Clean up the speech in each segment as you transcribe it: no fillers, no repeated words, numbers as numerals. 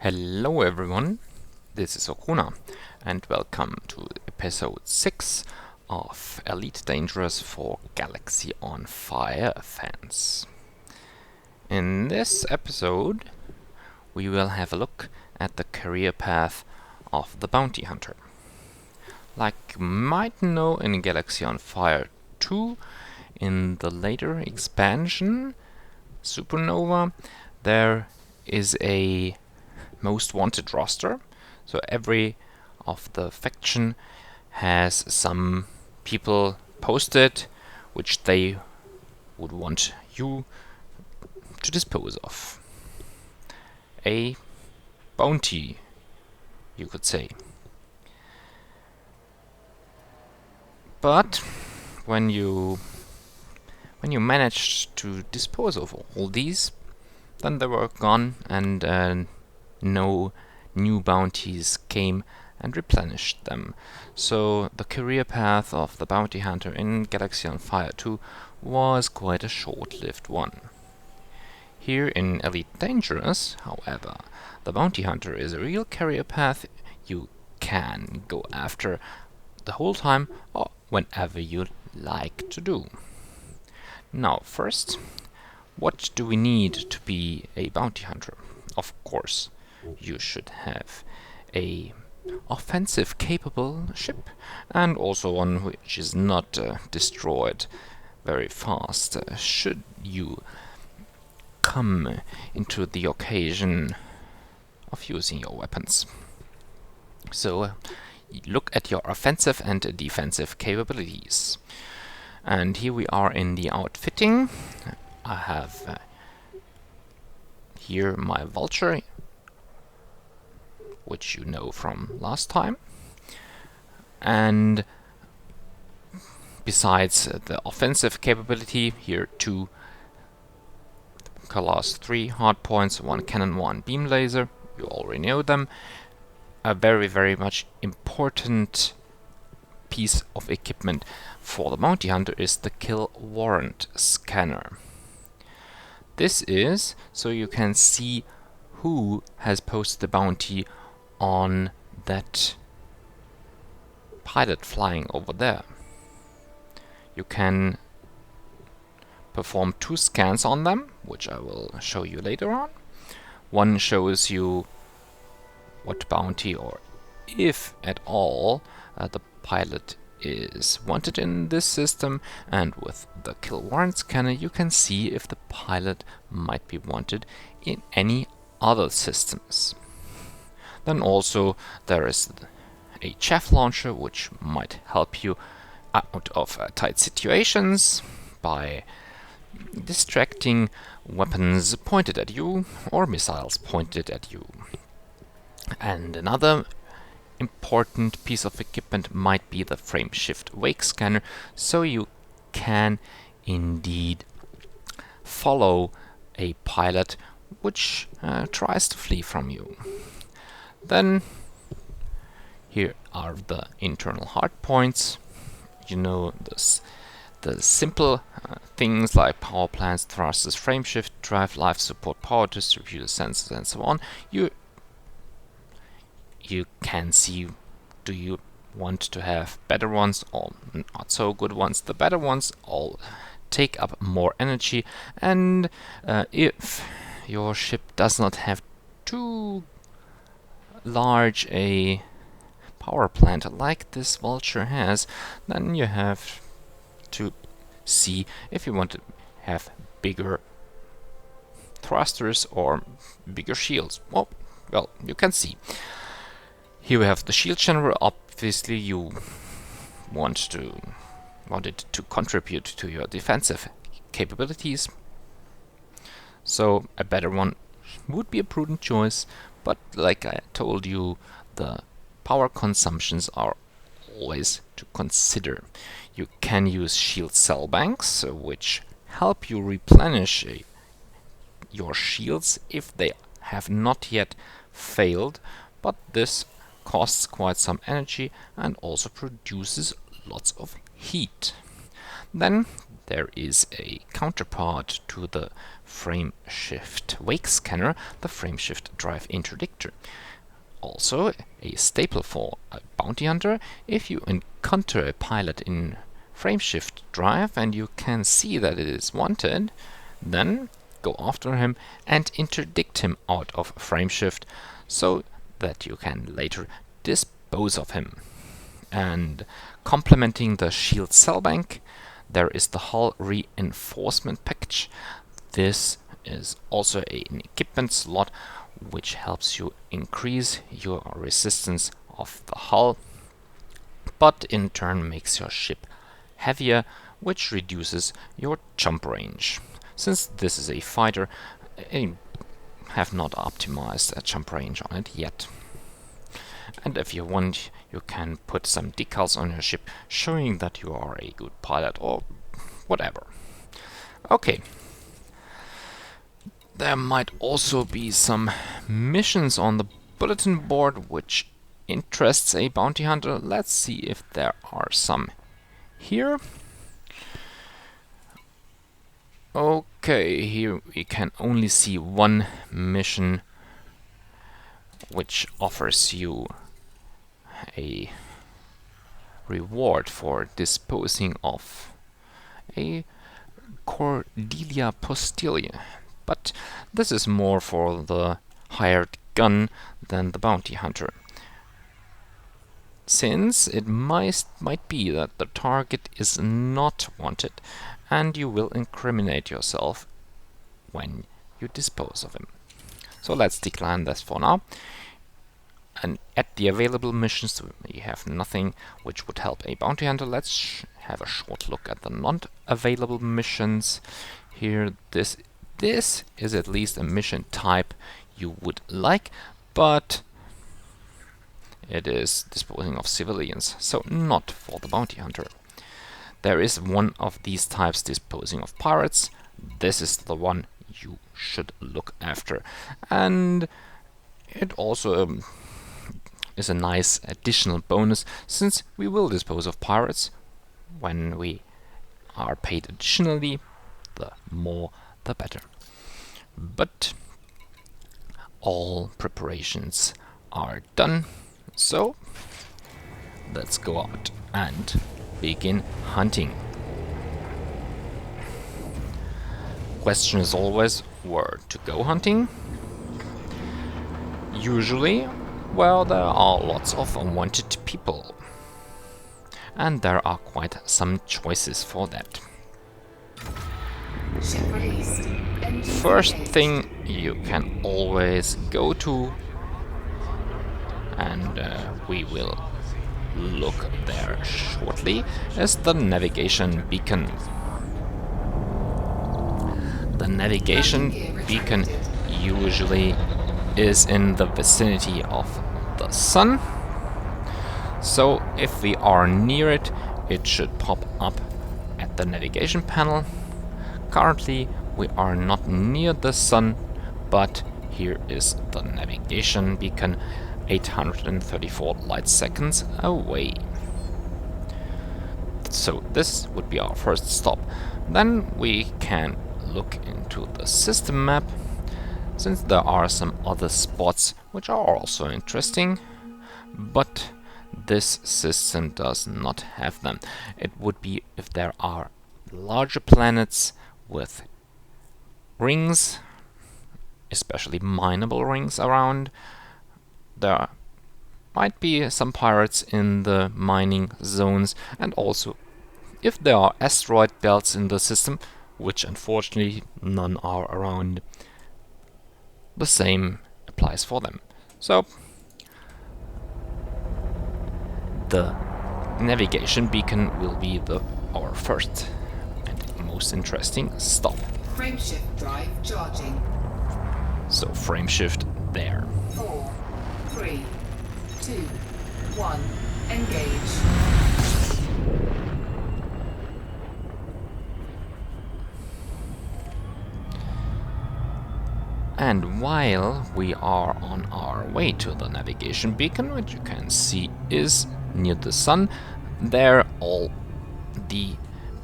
Hello everyone, this is Okuna and welcome to episode 6 of Elite Dangerous for Galaxy on Fire fans. In this episode we will have a look at the career path of the bounty hunter. Like you might know, in Galaxy on Fire 2, in the later expansion Supernova, there is a most wanted roster, so every of the faction has some people posted which they would want you to dispose of. A bounty, you could say. But when you managed to dispose of all these, then they were gone and no new bounties came and replenished them. So the career path of the bounty hunter in Galaxy on Fire 2 was quite a short-lived one. Here in Elite Dangerous, however, the bounty hunter is a real career path you can go after the whole time or whenever you like to do. Now first, what do we need to be a bounty hunter? Of course, you should have a offensive capable ship and also one which is not destroyed very fast should you come into the occasion of using your weapons. So look at your offensive and defensive capabilities. And here we are in the outfitting. I have here my vulture, which you know from last time, and besides the offensive capability, here two Colors 3 hardpoints, 1 cannon, 1 beam laser, you already know them. A very much important piece of equipment for the bounty hunter is the kill warrant scanner. This is so you can see who has posted the bounty on that pilot flying over there. You can perform 2 scans on them, which I will show you later on. One shows you what bounty, or if at all, the pilot is wanted in this system, and with the kill warrant scanner you can see if the pilot might be wanted in any other systems. Then also there is a chaff launcher which might help you out of tight situations by distracting weapons pointed at you or missiles pointed at you. And another important piece of equipment might be the frame shift wake scanner, so you can indeed follow a pilot which tries to flee from you. Then here are the internal hard points. You know the simple things like power plants, thrusters, frame shift, drive, life support, power distributor, sensors, and so on. You can see, do you want to have better ones or not so good ones? The better ones all take up more energy, and if your ship does not have too large a power plant like this vulture has, then you have to see if you want to have bigger thrusters or bigger shields. Well, you can see. Here we have the shield general. Obviously you want it to contribute to your defensive capabilities, so a better one would be a prudent choice, but like I told you, the power consumptions are always to consider. You can use shield cell banks, which help you replenish your shields if they have not yet failed, but this costs quite some energy and also produces lots of heat. Then there is a counterpart to the frame shift wake scanner, the frame shift drive interdictor. Also a staple for a bounty hunter. If you encounter a pilot in frame shift drive and you can see that it is wanted, then go after him and interdict him out of frame shift so that you can later dispose of him. And complementing the shield cell bank, there is the hull reinforcement package. This is also an equipment slot which helps you increase your resistance of the hull, but in turn makes your ship heavier, which reduces your jump range. Since this is a fighter, I have not optimized a jump range on it yet. And if you want, you can put some decals on your ship showing that you are a good pilot or whatever. Okay. There might also be some missions on the bulletin board which interests a bounty hunter. Let's see if there are some here. Okay, here we can only see one mission which offers you a reward for disposing of a Cordelia Postilla. But this is more for the hired gun than the bounty hunter, since it might be that the target is not wanted and you will incriminate yourself when you dispose of him. So let's decline this for now. And at the available missions we have nothing which would help a bounty hunter. Let's have a short look at the non-available missions. Here, this is at least a mission type you would like, but it is disposing of civilians, so not for the bounty hunter. There is one of these types disposing of pirates. This is the one you should look after, and it also is a nice additional bonus, since we will dispose of pirates when we are paid additionally. The more the better. But all preparations are done, so let's go out and begin hunting. Question is always where to go hunting. Usually, well, there are lots of unwanted people, and there are quite some choices for that. First thing you can always go to, and we will look there shortly, is the navigation beacon. The navigation beacon usually is in the vicinity of the sun, so if we are near it, it should pop up at the navigation panel. Currently we are not near the sun, but here is the navigation beacon 834 light seconds away. So this would be our first stop. Then we can look into the system map, since there are some other spots which are also interesting, but this system does not have them. It would be if there are larger planets with rings, especially mineable rings around. There might be some pirates in the mining zones, and also if there are asteroid belts in the system, which unfortunately none are around, the same applies for them. So the navigation beacon will be our first and most interesting stop. Frameshift drive charging. So frameshift there. 4, 3, 2, 1, engage. And while we are on our way to the navigation beacon, which you can see is near the sun, there all the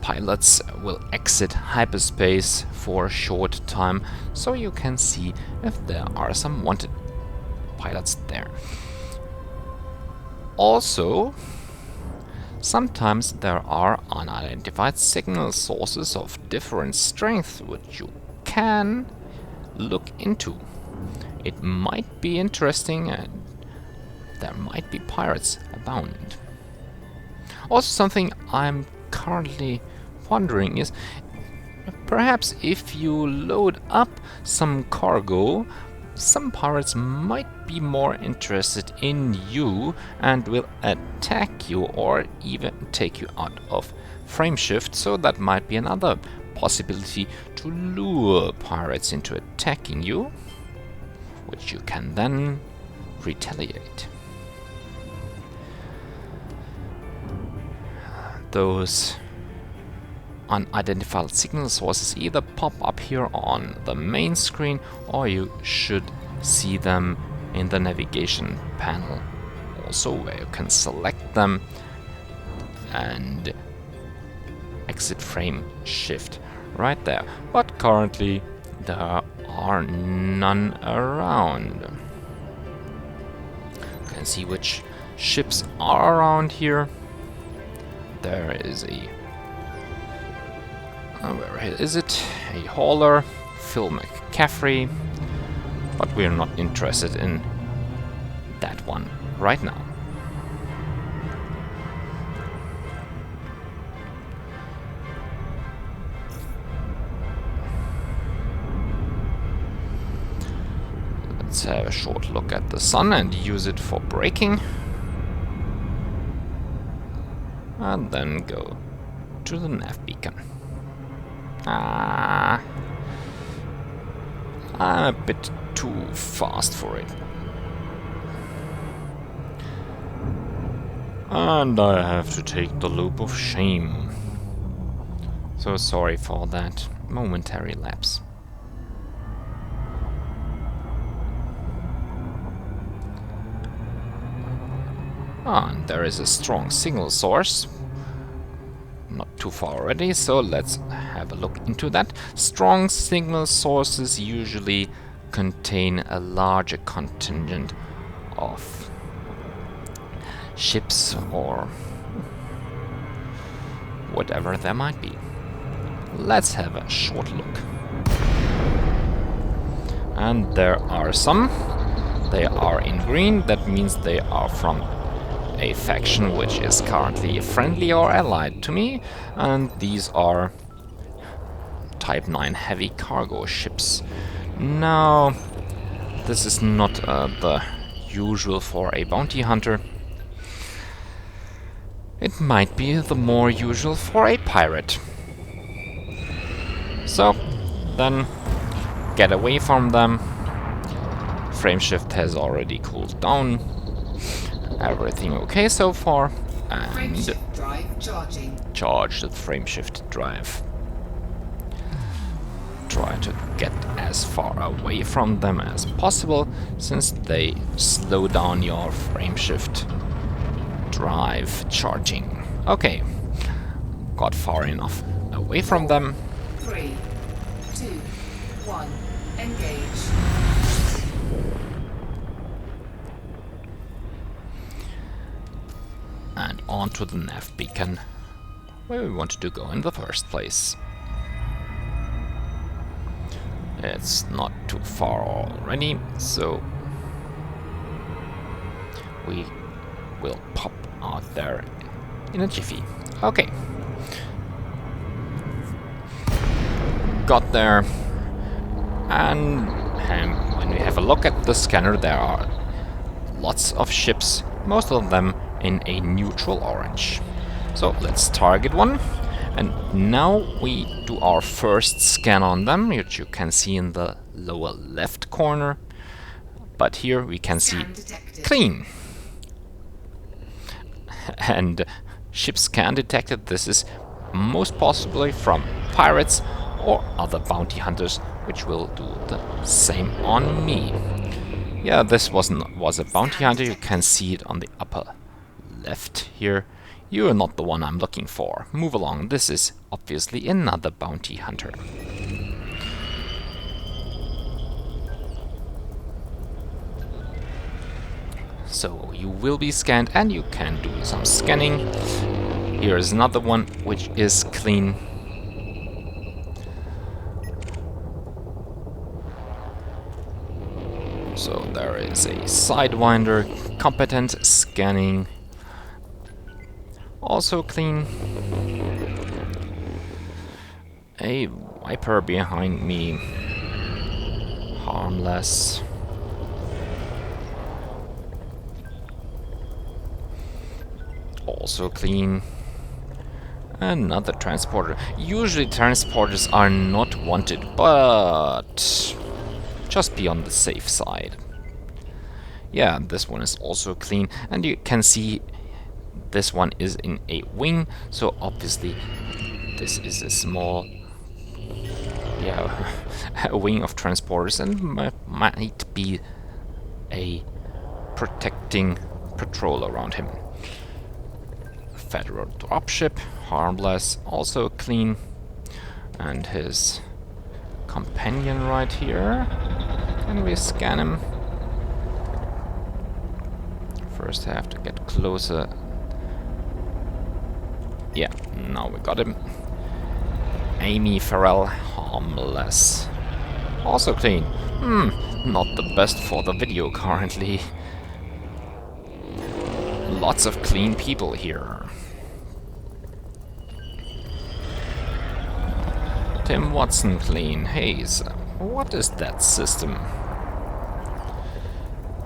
pilots will exit hyperspace for a short time, so you can see if there are some wanted pilots there. Also, sometimes there are unidentified signal sources of different strength which you can look into. It might be interesting and there might be pirates abound. Also, something I'm currently wondering is perhaps if you load up some cargo, some pirates might be more interested in you and will attack you or even take you out of frameshift, so that might be another possibility to lure pirates into attacking you, which you can then retaliate. Those unidentified signal sources either pop up here on the main screen, or you should see them in the navigation panel also, where you can select them and exit frame shift right there. But currently there are none around. You can see which ships are around here. There is a where is it? A hauler, Phil McCaffrey, but we're not interested in that one right now. Let's have a short look at the sun and use it for braking. And then go to the nav beacon. I'm a bit too fast for it. And I have to take the loop of shame. So sorry for that momentary lapse. And there is a strong signal source. Not too far already, so let's have a look into that. Strong signal sources usually contain a larger contingent of ships or whatever there might be. Let's have a short look. And there are some. They are in green, that means they are from a faction which is currently friendly or allied to me, and these are Type 9 heavy cargo ships. Now, this is not the usual for a bounty hunter. It might be the more usual for a pirate. So, then get away from them. Frameshift has already cooled down. Everything okay so far, and Frameshift drive charging. Charge the frameshift drive. Try to get as far away from them as possible, since they slow down your frameshift drive charging. Okay, got far enough away from them. 3, 2, 1, engage. And onto the nav beacon, where we wanted to go in the first place. It's not too far already, so we will pop out there in a jiffy. Okay. Got there, and when we have a look at the scanner, there are lots of ships, most of them in a neutral orange. So let's target one, and now we do our first scan on them, which you can see in the lower left corner, but here we can see clean. And ship scan detected. This is most possibly from pirates or other bounty hunters, which will do the same on me. Yeah, this was a bounty hunter. You can see it on the upper left here You're not the one I'm looking for. Move along. This is obviously another bounty hunter. So you will be scanned and you can do some scanning. Here is another one which is clean. So there is a Sidewinder, competent scanning, also clean. A Viper behind me, harmless. Also clean. Another transporter. Usually transporters are not wanted, but just be on the safe side. Yeah, this one is also clean, and you can see this one is in a wing, so obviously this is a small, yeah, a wing of transporters, and might be a protecting patrol around him. Federal dropship, harmless, also clean, and his companion right here. Can we scan him? First I have to get closer. Yeah, now we got him. Amy Farrell, harmless. Also clean. Not the best for the video currently. Lots of clean people here. Tim Watson clean. Hayes. What is that system?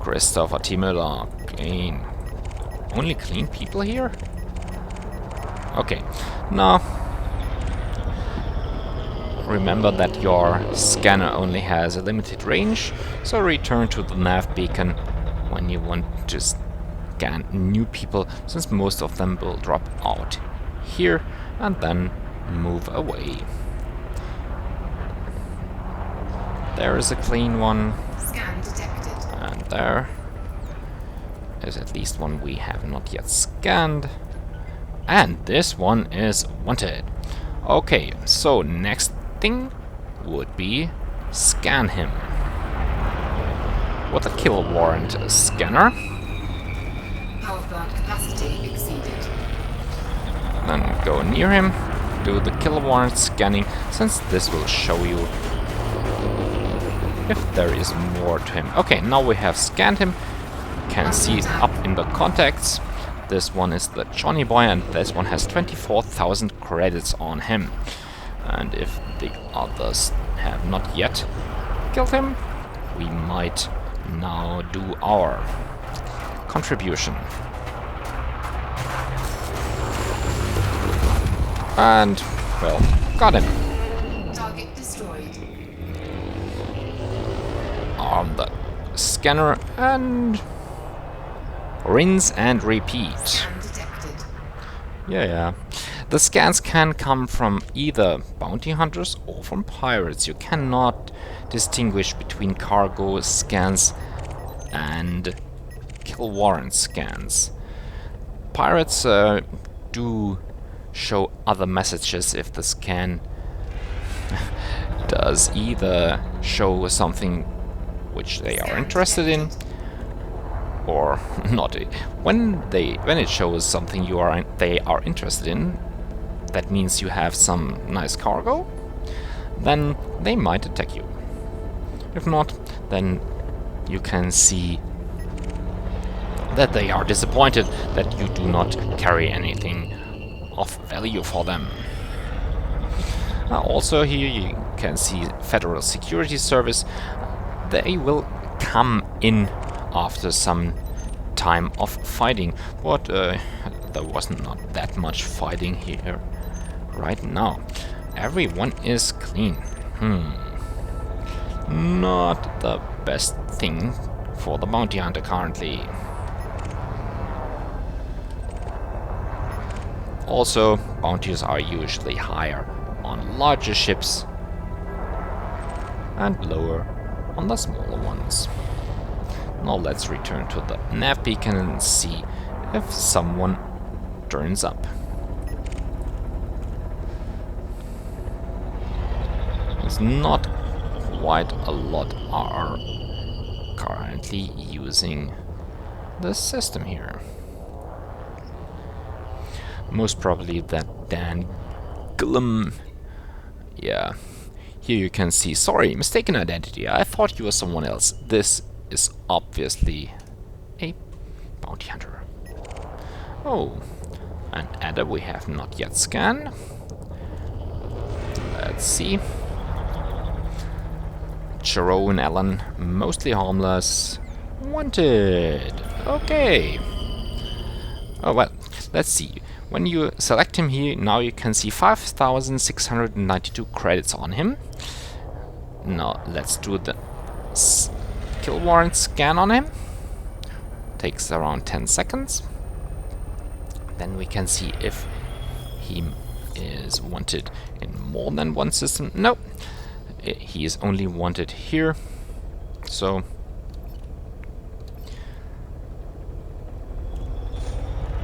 Christopher T. Miller clean. Only clean people here? Okay. Now, remember that your scanner only has a limited range, so return to the nav beacon when you want to scan new people, since most of them will drop out here and then move away. There is a clean one. Scan detected. And there is at least one we have not yet scanned. And this one is wanted. Okay, so next thing would be scan him. With a kill warrant scanner. Power plant capacity exceeded. Then go near him, do the kill warrant scanning, since this will show you if there is more to him. Okay, now we have scanned him. Can see up in the contacts. This one is the Johnny Boy, and this one has 24,000 credits on him. And if the others have not yet killed him, we might now do our contribution. And, well, got him. Target destroyed. On the scanner, and rinse and repeat. Scan detected. Yeah. The scans can come from either bounty hunters or from pirates. You cannot distinguish between cargo scans and kill warrant scans. Pirates do show other messages if the scan does either show something which they are interested in or not. When it shows something they are interested in, that means you have some nice cargo, then they might attack you. If not, then you can see that they are disappointed that you do not carry anything of value for them. Also here you can see Federal Security Service. They will come in after some time of fighting, but there was not that much fighting here right now. Everyone is clean. Not the best thing for the bounty hunter currently. Also, bounties are usually higher on larger ships and lower on the smaller ones. Now let's return to the nav beacon and see if someone turns up. It's not quite a lot are currently using the system here. Most probably that Dan Glum. Yeah. Here you can see, sorry, mistaken identity. I thought you were someone else. This is obviously a bounty hunter. Oh, an adder we have not yet scanned. Let's see. Jerome Allen, mostly harmless. Wanted. Okay. Oh well, let's see. When you select him here, now you can see 5,692 credits on him. Now let's do the kill warrant scan on him. Takes around 10 seconds. Then we can see if he is wanted in more than one system. No, he is only wanted here. So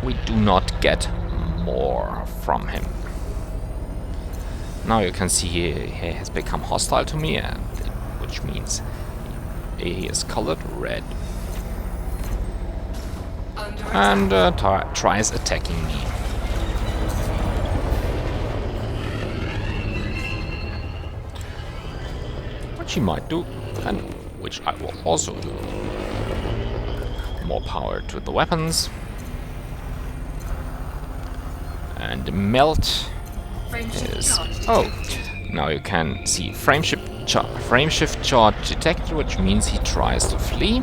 we do not get more from him. Now you can see he has become hostile to me, and which means he is colored red and tries attacking me. Which he might do, and which I will also do. More power to the weapons. And melt is... Oh, now you can see frameshift charge detected, which means he tries to flee,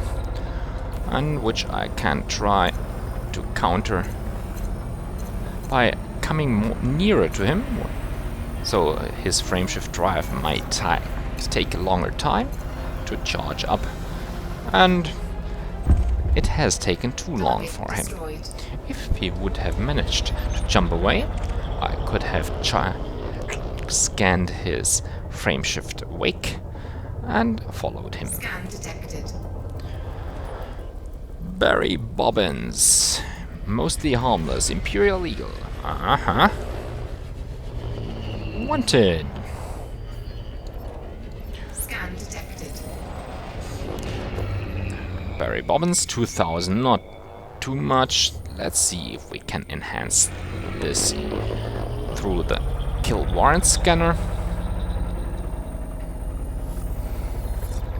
and which I can try to counter by coming more nearer to him. So his frameshift drive might take a longer time to charge up, and it has taken too long for him. If he would have managed to jump away, I could have scanned his frameshift wake and followed him. Scan detected. Barry Bobbins, mostly harmless, Imperial Eagle. Wanted. Scan detected. Barry Bobbins, 2000, not too much. Let's see if we can enhance this through the kill warrant scanner.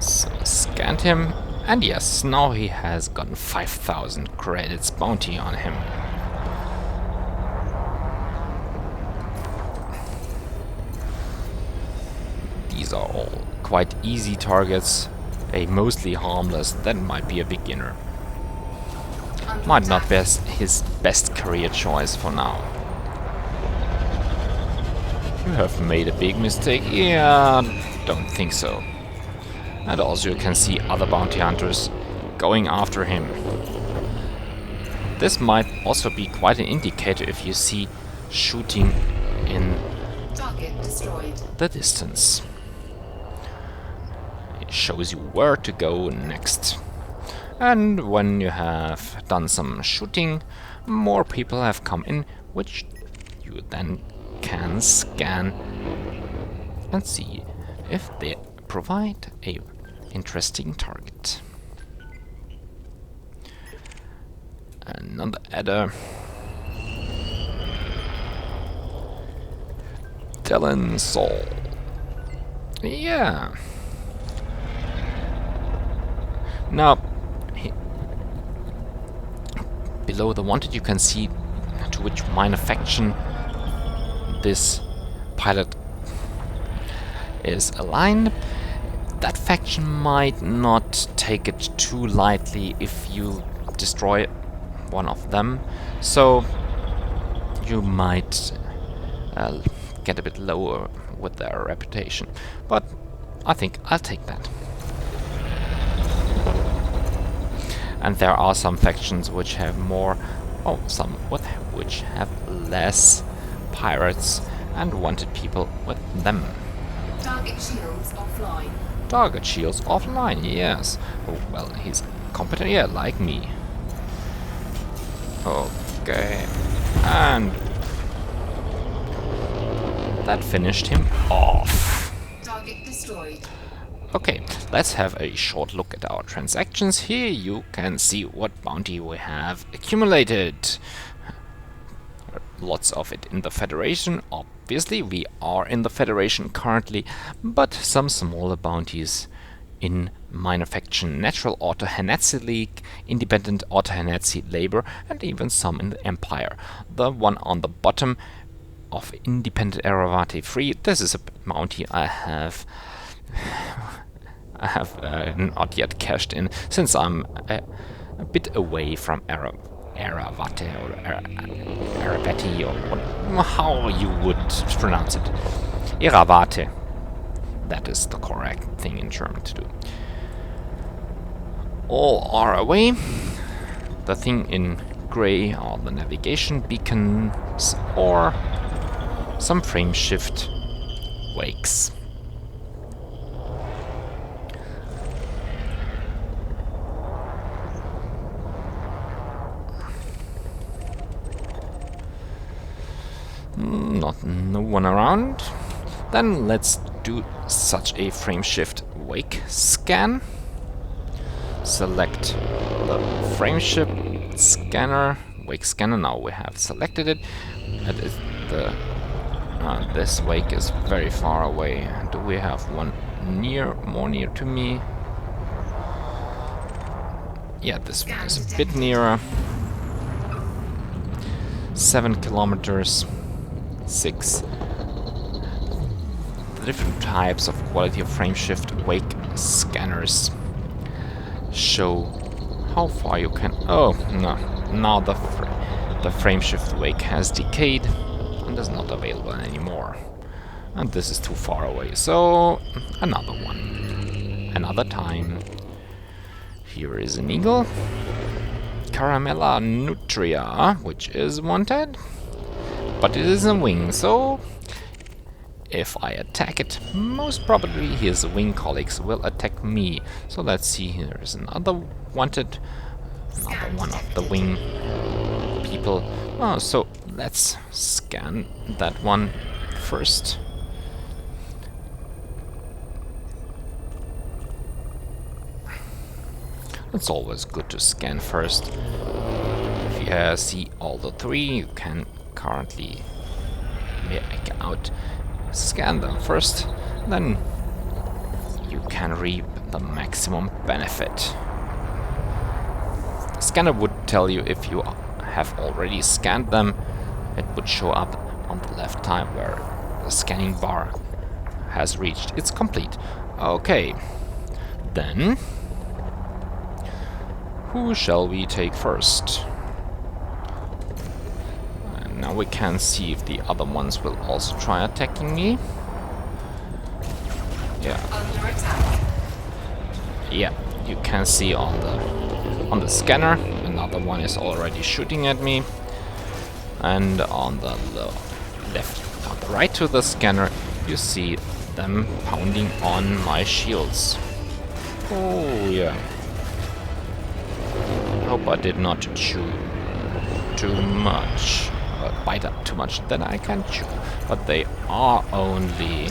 So scanned him, and yes, now he has gotten 5,000 credits bounty on him. These are all quite easy targets. A mostly harmless, that might be a beginner. Might not be his best career choice for now. You have made a big mistake. Yeah, don't think so. And also you can see other bounty hunters going after him. This might also be quite an indicator if you see shooting in Target destroyed. the distance. It shows you where to go next. And when you have done some shooting, more people have come in, which you then can scan and see if they provide a interesting target. Another adder. Dylan Saul. Yeah. Now, below the wanted you can see to which minor faction this pilot is aligned. That faction might not take it too lightly if you destroy one of them, so you might get a bit lower with their reputation, but I think I'll take that. And there are some factions which have more, some which have less pirates and wanted people with them. Target shields offline. Target shields offline, yes. Oh, well, he's competent, yeah, like me. Okay. And that finished him off. Target destroyed. Okay, let's have a short look at our transactions. Here you can see what bounty we have accumulated. Lots of it in the Federation. Obviously, we are in the Federation currently, but some smaller bounties in Minor Faction, Natural Auto-Hanatsi League, Independent Auto-Hanatsi Labor, and even some in the Empire. The one on the bottom of Independent Eravate Free, this is a bounty I have not yet cashed in, since I'm a bit away from Eravate or Eravate, or how you would pronounce it. Eravate. That is the correct thing in German to do. All are away. The thing in grey are the navigation beacons or some frame shift wakes. No one around. Then let's do such a frame shift wake scan. Select the frame shift scanner, wake scanner. Now we have selected it. That is the this wake is very far away. Do we have one more near to me? Yeah, this one is a bit nearer. 7 kilometers. 6. The different types of quality of frame shift wake scanners show how far you can. Oh no! Now the frame shift wake has decayed and is not available anymore, and this is too far away. So another one, another time. Here is an eagle, Caramella nutria, which is wanted. But it is a wing, so if I attack it, most probably his wing colleagues will attack me. So let's see, here is another wanted, another one of the wing people. Oh, so let's scan that one first. It's always good to scan first. If you see all the 3, you can currently make out, scan them first, then you can reap the maximum benefit. The scanner would tell you if you have already scanned them. It would show up on the left time where the scanning bar has reached its complete. Okay, then who shall we take first? Now we can see if the other ones will also try attacking me. Yeah. Under attack. Yeah, you can see on the scanner another one is already shooting at me, and on the left, on the right to the scanner, you see them pounding on my shields. Oh yeah. Hope I did not chew too much. Bite up too much, then I can chew. But they are only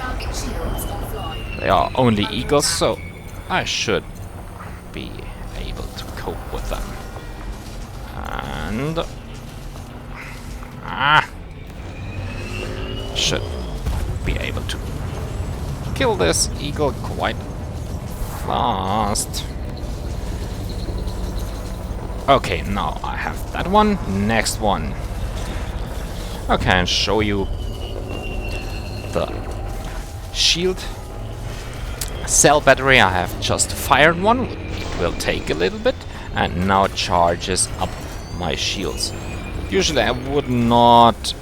eagles, so I should be able to cope with them. And should be able to kill this eagle quite fast. Okay, now I have that one. Next one. I can show you the shield cell battery. I have just fired one. It will take a little bit, and now it charges up my shields. Usually I would not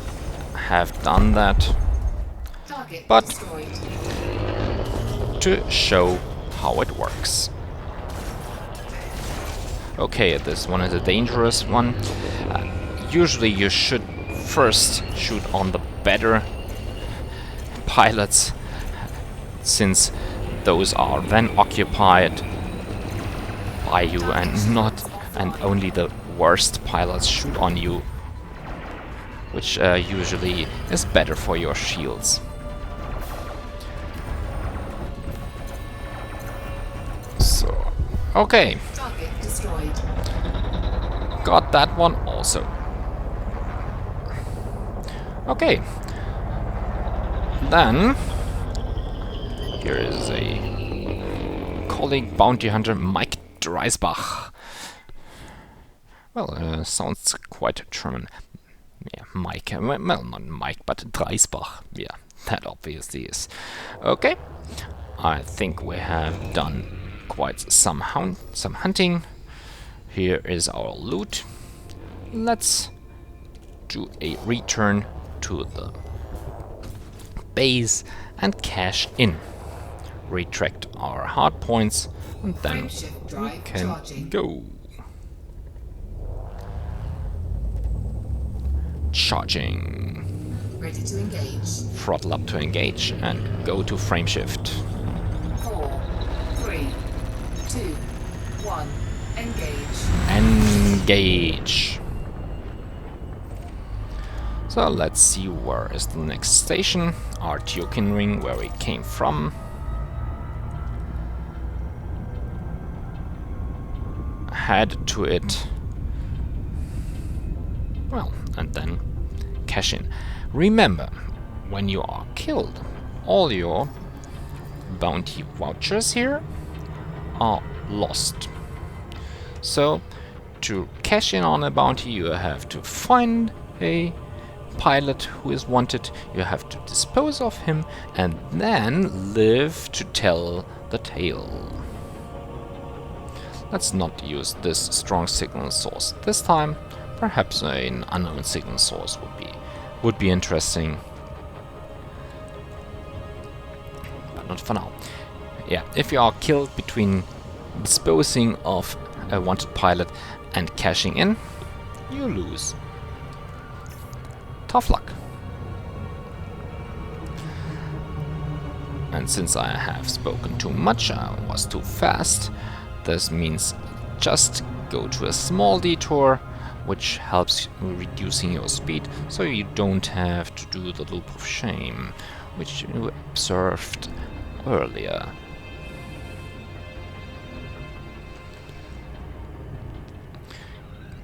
have done that, but to show how it works. Okay, this one is a dangerous one. Usually you should first shoot on the better pilots, since those are then occupied by you, and only the worst pilots shoot on you. which usually is better for your shields. So, okay, Target destroyed. got that one also. Okay, then here is a colleague bounty hunter, Mike Dreisbach. Well, sounds quite German. Yeah, Mike. Well, not Mike, but Dreisbach. Yeah, that obviously is. Okay, I think we have done quite some hunting. Here is our loot. Let's do a return to the base and cash in. Retract our hard points, and then Frameshift we drive can charging. go. Charging. Ready to engage. Throttle up to engage and go to frameshift. 4, 3, 2, 1. Engage. Engage. So let's see where is the next station. Our Tiokin ring, where we came from. Head to it. Well, and then cash in. Remember, when you are killed, all your bounty vouchers here are lost. So, to cash in on a bounty, you have to find a pilot who is wanted, you have to dispose of him, and then live to tell the tale. Let's not use this strong signal source this time. Perhaps an unknown signal source would be interesting, but not for now. Yeah, if you are killed between disposing of a wanted pilot and cashing in, you lose. Tough luck. And since I have spoken too much, I was too fast, this means just go to a small detour, which helps reducing your speed, so you don't have to do the loop of shame, which you observed earlier.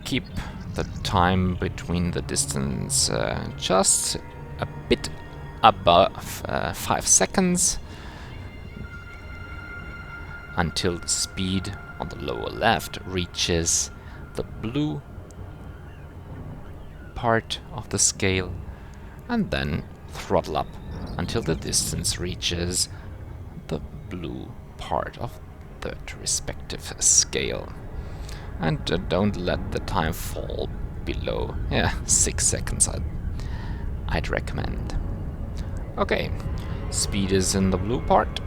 Keep the time between the distance just a bit above 5 seconds until the speed on the lower left reaches the blue part of the scale, and then throttle up until the distance reaches the blue part of that respective scale. And don't let the time fall below 6 seconds, I'd recommend. Okay, speed is in the blue part,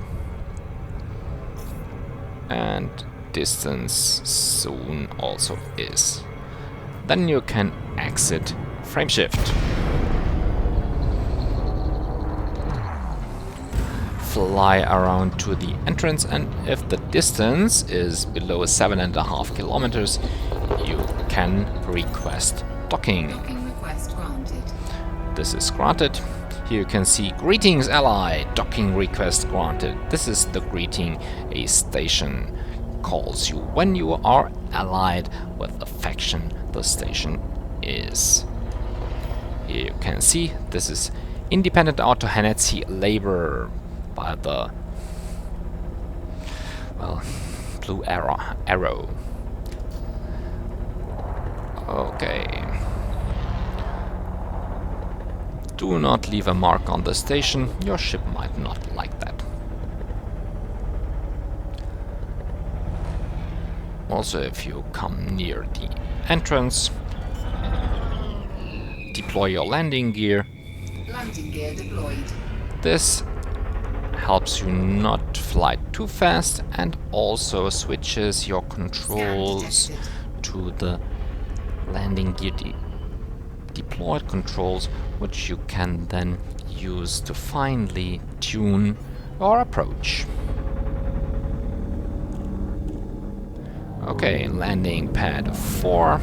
and distance soon also is. Then you can exit frameshift. Fly around to the entrance, and if the distance is below 7.5 kilometers, you can request docking. Docking request granted. This is granted. Here you can see "Greetings, ally! Docking request granted." This is the greeting a station calls you when you are allied with the faction the station is. Here you can see this is Independent Auto Hennessy Labor by the blue arrow. Okay. Do not leave a mark on the station, your ship might not like that. Also, if you come near the entrance, deploy your landing gear. Landing gear deployed. This helps you not fly too fast and also switches your controls detected. to the landing gear deployed controls, which you can then use to finely tune your approach. Okay, landing pad 4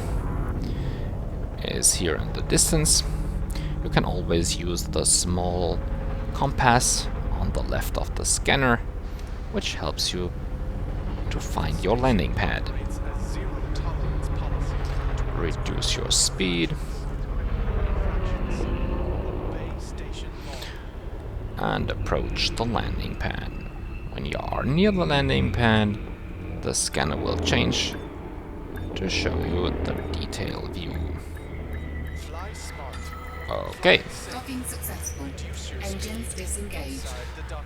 is here in the distance. You can always use the small compass on the left of the scanner, which helps you to find your landing pad. Reduce your speed and approach the landing pad. When you are near the landing pad, the scanner will change to show you the detail view. Okay. Docking successful. Engines disengaged.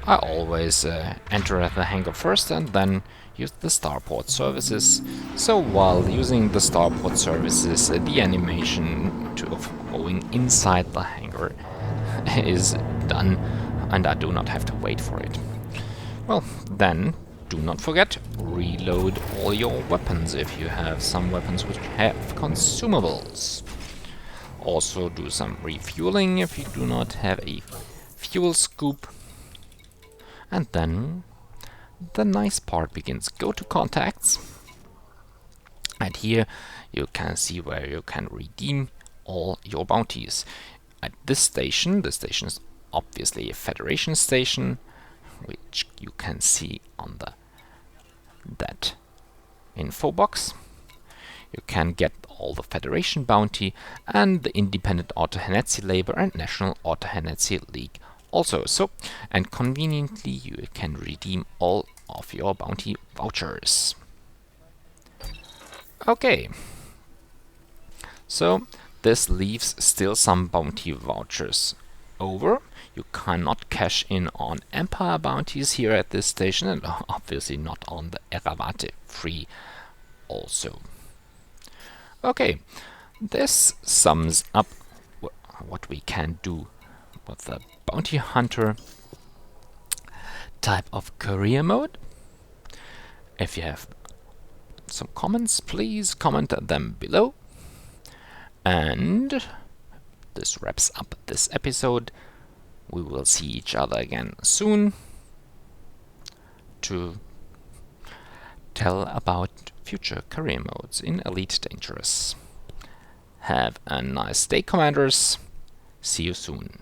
I always enter the hangar first and then use the starport services. So while using the starport services, the animation of going inside the hangar is done, and I do not have to wait for it. Well, then do not forget, reload all your weapons if you have some weapons which have consumables. Also do some refueling if you do not have a fuel scoop. And then the nice part begins. Go to contacts, and here you can see where you can redeem all your bounties. At this station is obviously a Federation station, which you can see on that info box. You can get all the Federation bounty and the Independent Autohenetsi Labor and National Autohenetsi League also. So, and conveniently you can redeem all of your bounty vouchers. Okay. So, this leaves still some bounty vouchers over. You cannot cash in on Empire bounties here at this station, and obviously not on the Eravate free also. Okay, this sums up what we can do with the Bounty Hunter type of career mode. If you have some comments, please comment them below. And this wraps up this episode. We will see each other again soon to tell about future career modes in Elite Dangerous. Have a nice day, Commanders. See you soon.